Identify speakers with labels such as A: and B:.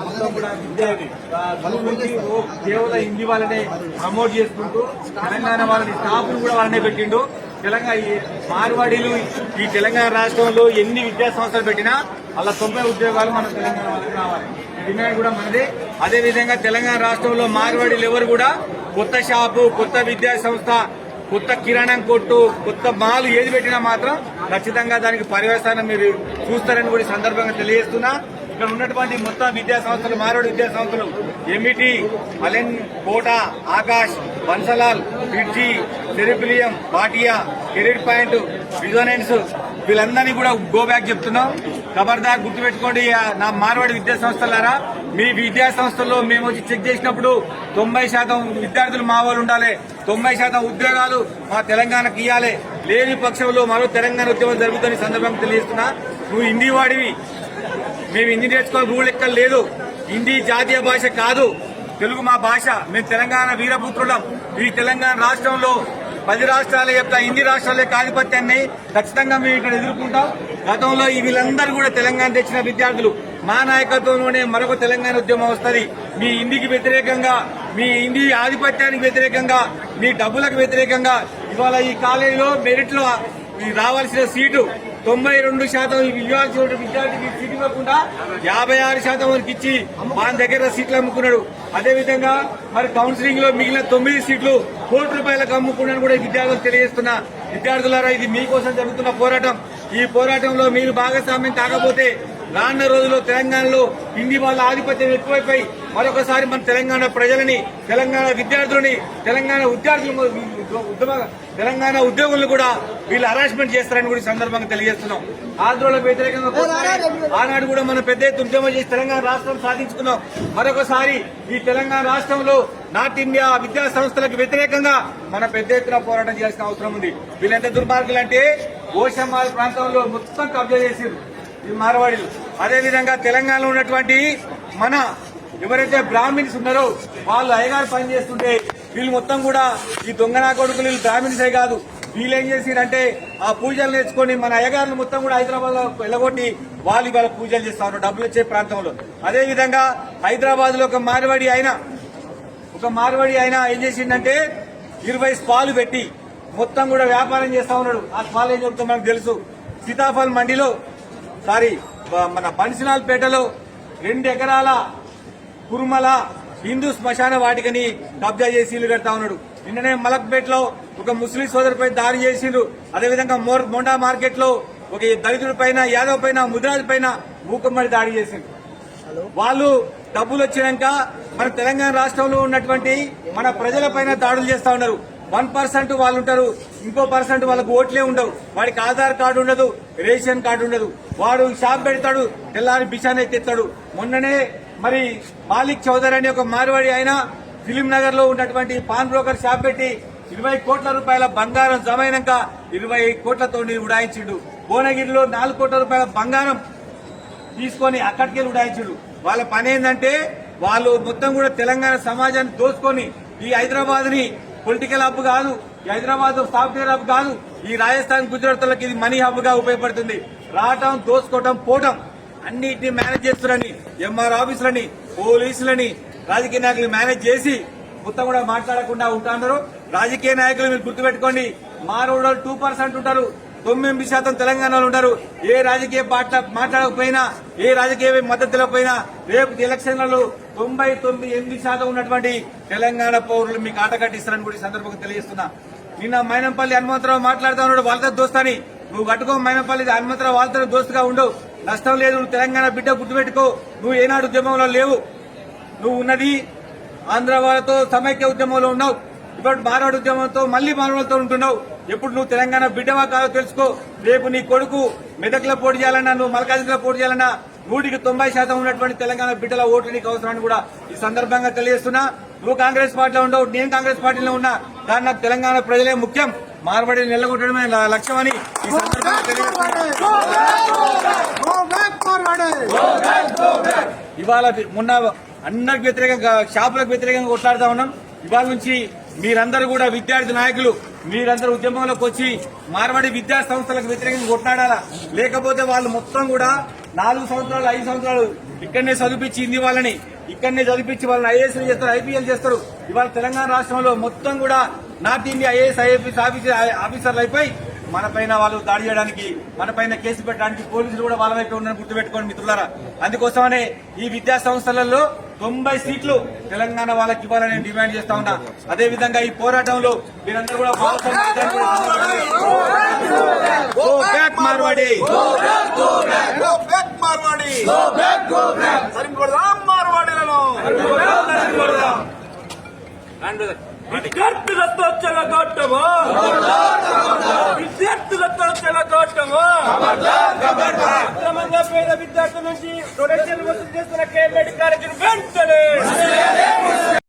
A: మొత్తం కూడా కేవలం హిందీ వాళ్ళనే ప్రమోట్ చేసుకుంటూ తెలంగాణ వాళ్ళని స్టాఫ్ను కూడా వాళ్ళనే పెట్టిండు. తెలంగాణ మార్వాడీలు ఈ తెలంగాణ రాష్ట్రంలో ఎన్ని విద్యా సంస్థలు పెట్టినా అలా 90 ఉద్యోగాలు మన తెలంగాణ వాళ్ళకి రావాలి. డిమాండ్ కూడా మనదే. అదేవిధంగా తెలంగాణ రాష్ట్రంలో మార్వాడీలు ఎవరు కూడా కొత్త షాపు, కొత్త విద్యా సంస్థ, కొత్త కిరాణం కొట్టు, కొత్త మాల్ ఏది పెట్టినా మాత్రం ఖచ్చితంగా దానికి పర్యవసానం మీరు చూస్తారని కూడా సందర్భంగా తెలియజేస్తున్నా. ఇక్కడ ఉన్నటువంటి మొత్తం విద్యా సంస్థలు, మార్వాడి విద్యా సంస్థలు ఎంఈటి, అలెన్, కోట, ఆకాష్, బన్సలాల్, బ్రిడ్జి, సెరిపిలియం, బాటియా, కెరీర్ పాయింట్, రిజోనెన్స్ వీళ్ళందరినీ కూడా గో బ్యాక్ చెప్తున్నాం. ఖబర్దార్ గుర్తుపెట్టుకోండి నా మార్వాడి విద్యా సంస్థలారా, మీ విద్యా సంస్థల్లో మేము వచ్చి చెక్ చేసినప్పుడు 90% విద్యార్థులు మా వాళ్ళు ఉండాలి, 90% ఉద్యోగాలు మా తెలంగాణకు ఇవ్వాలి. లేని పక్షంలో మరో తెలంగాణ ఉద్యమం జరుగుతుందని సందర్భంగా తెలియజేస్తున్నా. నువ్వు హిందీ వాడివి, మేము హిందీ నేర్చుకోవాలి రూల్ ఎక్కడ లేదు. హిందీ జాతీయ భాష కాదు, తెలుగు మా భాష. మేము తెలంగాణ వీరపుత్రులం. ఈ తెలంగాణ రాష్ట్రంలో 10 రాష్ట్రాల యొక్క హిందీ రాష్ట్రాల యొక్క ఆధిపత్యాన్ని ఖచ్చితంగా మేము ఇక్కడ ఎదుర్కొంటాం. గతంలో వీళ్ళందరూ కూడా తెలంగాణ తెచ్చిన విద్యార్థులు. మా నాయకత్వంలోనే మరొక తెలంగాణ ఉద్యమం వస్తుంది. మీ హిందీకి వ్యతిరేకంగా, మీ హిందీ ఆధిపత్యానికి వ్యతిరేకంగా, మీ డబ్బులకు వ్యతిరేకంగా ఇవాళ ఈ కాలేజీలో మెరిట్ లో రావాల్సిన సీటు 92% ఇవ్వాల్సిన విద్యార్థికి సీటు ఇవ్వకుండా 56% వరకు ఇచ్చి మన దగ్గర సీట్లు అమ్ముకున్నాడు. అదేవిధంగా మరి కౌన్సిలింగ్ లో మిగిలిన 9 సీట్లు ₹1 అమ్ముకున్నాను కూడా విద్యార్థులు తెలియజేస్తున్నా. విద్యార్థులారా, ఇది మీకోసం జరుగుతున్న పోరాటం. ఈ పోరాటంలో మీరు భాగస్వామ్యం కాకపోతే రానున్న రోజుల్లో తెలంగాణలో హిందీ వాళ్ళ ఆధిపత్యం ఎక్కువైపోయి మరొకసారి మన తెలంగాణ ప్రజలని, తెలంగాణ విద్యార్థులని, తెలంగాణ ఉద్యోగులను కూడా వీళ్ళు హరాస్మెంట్ చేస్తారని కూడా సందర్భంగా తెలియజేస్తున్నాం. ఆంధ్రలో వ్యతిరేకంగా ఆనాడు కూడా మనం పెద్ద ఎత్తున ఉద్యమం చేసి తెలంగాణ రాష్ట్రం సాధించుకున్నాం. మరొకసారి ఈ తెలంగాణ రాష్ట్రంలో నార్త్ ఇండియా విద్యా సంస్థలకు వ్యతిరేకంగా మనం పెద్ద ఎత్తున పోరాటం చేయాల్సిన అవసరం ఉంది. వీళ్ళెంత దుర్మార్గులు అంటే ఓషమాల్ ప్రాంతంలో మొత్తం కబ్జా చేసింది ఈ మార్వాడీలు. అదేవిధంగా తెలంగాణలో ఉన్నటువంటి మన ఎవరైతే బ్రాహ్మిన్స్ ఉన్నారో వాళ్ళు అయ్యగారు పనిచేస్తుంటే వీళ్ళు మొత్తం కూడా ఈ దొంగనా కొడుకులు వీళ్ళు బ్రాహ్మిన్సే కాదు, వీళ్ళు ఏం చేసిరంటే ఆ పూజలు నేర్చుకుని మన అయ్యగారులు మొత్తం కూడా హైదరాబాద్ లో వెళ్ళగొట్టి వాళ్ళు ఇవాళ పూజలు చేస్తారు డబ్బులు ఇచ్చే ప్రాంతంలో. అదేవిధంగా హైదరాబాద్ లో ఒక మార్వాడి ఆయన ఏం చేసిందంటే 20 స్పాలు పెట్టి మొత్తం కూడా వ్యాపారం చేస్తా ఉన్నాడు. ఆ స్పాలు ఏం చెప్తాం మనకు తెలుసు. సీతాఫల్ మండిలో మన బన్సిలాల్ పేటలో 2 ఎకరాల కురుమల హిందూ శ్మశాన వాటికని కబ్జా చేసి ఇల్లు కడతా ఉన్నాడు. నిన్ననే మలక్పేటలో ఒక ముస్లిం సోదరుపై దాడి చేసిండ్రు. అదేవిధంగా మోండా మార్కెట్ లో ఒక దళితుడి పైన, యాదవ్ పైన, ముద్రాజ్ పైన మూకుమ్మడి దాడి చేసిండ్రు. వాళ్ళు డబ్బులు వచ్చినాక మన తెలంగాణ రాష్ట్రంలో ఉన్నటువంటి మన ప్రజల పైన దాడులు చేస్తా ఉన్నారు. 1% వాళ్ళు ఉంటారు, ఇంకో % వాళ్ళకు ఓట్లే ఉండవు. వాడికి ఆధార్ కార్డు ఉండదు, రేషన్ కార్డు ఉండదు. వాడు షాప్ పెడతాడు, తెల్లారి బిషాన్ ఎత్తిస్తాడు. మొన్ననే మరి మాలిక్ చౌదరి అనే ఒక మార్వాడి ఆయన ఫిలిం నగర్ లో ఉన్నటువంటి పాన్ బ్రోకర్ షాప్ పెట్టి 20 కోట్ల రూపాయల బంగారం జమ అయినాక 20 కోట్లతో ఉడాయించిండు. భువనగిరిలో 4 కోట్ల రూపాయల బంగారం తీసుకొని అక్కడికి ఉడాయించిండు. వాళ్ళ పని ఏంటంటే వాళ్ళు మొత్తం కూడా తెలంగాణ సమాజాన్ని దోచుకొని ఈ హైదరాబాద్ ని పొలిటికల్ హబ్ కాదు, ఈ హైదరాబాద్ సాఫ్ట్వేర్ హబ్ కాదు, ఈ రాజస్థాన్, గుజరాత్లకు ఇది మనీ హబ్ గా ఉపయోగపడుతుంది. రావటం, దోసుకోవటం, పోవటం అన్నిటిని మేనేజ్ చేస్తున్నారని ఎంఆర్ ఆఫీసులని, పోలీసులని, రాజకీయ నాయకులు మేనేజ్ చేసి మొత్తం కూడా మాట్లాడకుండా ఉంటారు. రాజకీయ నాయకులు మీరు గుర్తుపెట్టుకోండి, మారోడు 2% ఉంటారు, 9% తెలంగాణలో ఉంటారు. ఏ రాజకీయ పార్టీ మాట్లాడకపోయినా, ఏ రాజకీయ మద్దతులో పోయినా రేపు ఎలక్షన్లలో 99% ఉన్నటువంటి తెలంగాణ పౌరులు మీకు ఆట కట్టిస్తారని కూడా ఈ సందర్భంగా తెలియజేస్తున్నా. నిన్న మైనంపల్లి హనుమంతరావు మాట్లాడుతూ ఉన్నాడు వాళ్ళతో దోస్తని. నువ్వు కట్టుకో మైనంపల్లి హనుమంతరావు వాళ్ళతో దోస్తుగా ఉండవు, నష్టం లేదు. నువ్వు తెలంగాణ బిడ్డ గుర్తుపెట్టుకో, నువ్వు ఏనాడు ఉద్యమంలో లేవు. నువ్వు ఉన్నది ఆంధ్ర వాళ్ళతో సమైక్య ఉద్యమంలో ఉన్నావు. ఇప్పుడు మార్వాడి ఉద్యమంతో మళ్లీ మార్వాడితో ఉంటున్నావు. ఎప్పుడు నువ్వు తెలంగాణ బిడ్డవా కాదో తెలుసుకో. రేపు నీ కొడుకు మెదక్లో పోటీ చేయాలన్నా, నువ్వు మల్కాజ్గిరిలో పోటీ చేయాలన్నా 100% ఉన్నటువంటి తెలంగాణ బిడ్డల ఓట్లు నీకు అవసరమని కూడా ఈ సందర్భంగా తెలియజేస్తున్నా. నువ్వు కాంగ్రెస్ పార్టీలో ఉండవు, నేను కాంగ్రెస్ పార్టీలో ఉన్నా, కానీ నాకు తెలంగాణ ప్రజలే ముఖ్యం, మార్వాడిని నిలగొట్టడమే లక్ష్యమని ఈ సందర్భంగా తెలియజేస్తున్నా. ఇవాళ మొన్న అందరికి వ్యతిరేకంగా, షాపులకు వ్యతిరేకంగా కొట్లాడుతా ఉన్నాం. ఇవాళ నుంచి మీరందరూ కూడా విద్యార్థి నాయకులు మీరందరూ ఉద్యమంలోకి వచ్చి మార్వాడి విద్యా సంస్థలకు వ్యతిరేకంగా కొట్లాడాలా. లేకపోతే వాళ్ళు మొత్తం కూడా 4 సంవత్సరాలు 5 సంవత్సరాలు ఇక్కడనే చదివించింది వాళ్ళని, ఇక్కడనే చదివించి వాళ్ళని ఐఏఎస్ చేస్తారు, ఐపీఎల్ చేస్తారు. ఇవాళ తెలంగాణ రాష్ట్రంలో మొత్తం కూడా నార్త్ ఇండియా ఐఏఎస్ ఐఏపీఎస్ ఆఫీసర్లు అయిపోయి మన పైన వాళ్ళు దాడి చేయడానికి, మన పైన కేసు పెట్టడానికి పోలీసులు కూడా వాళ్ళ వైపు ఉన్నారని గుర్తుపెట్టుకోండి మిత్రులారా. అందుకోసమనే ఈ విద్యా సంస్థలలో 90 సీట్లు తెలంగాణ వాళ్ళకి ఇవ్వాలని నేను డిమాండ్ చేస్తా ఉన్నా. అదేవిధంగా ఈ పోరాటంలో మీరందరూ కూడా మార్వాడి
B: విద్యార్థులతో చెలగొట్టము, విద్యార్థులతో చెలగొట్టము. అక్రమంగా పేద విద్యార్థుల నుంచి డొనేషన్ వసూలు చేస్తున్న కేబినెట్ కార్యక్రమం వెంటనే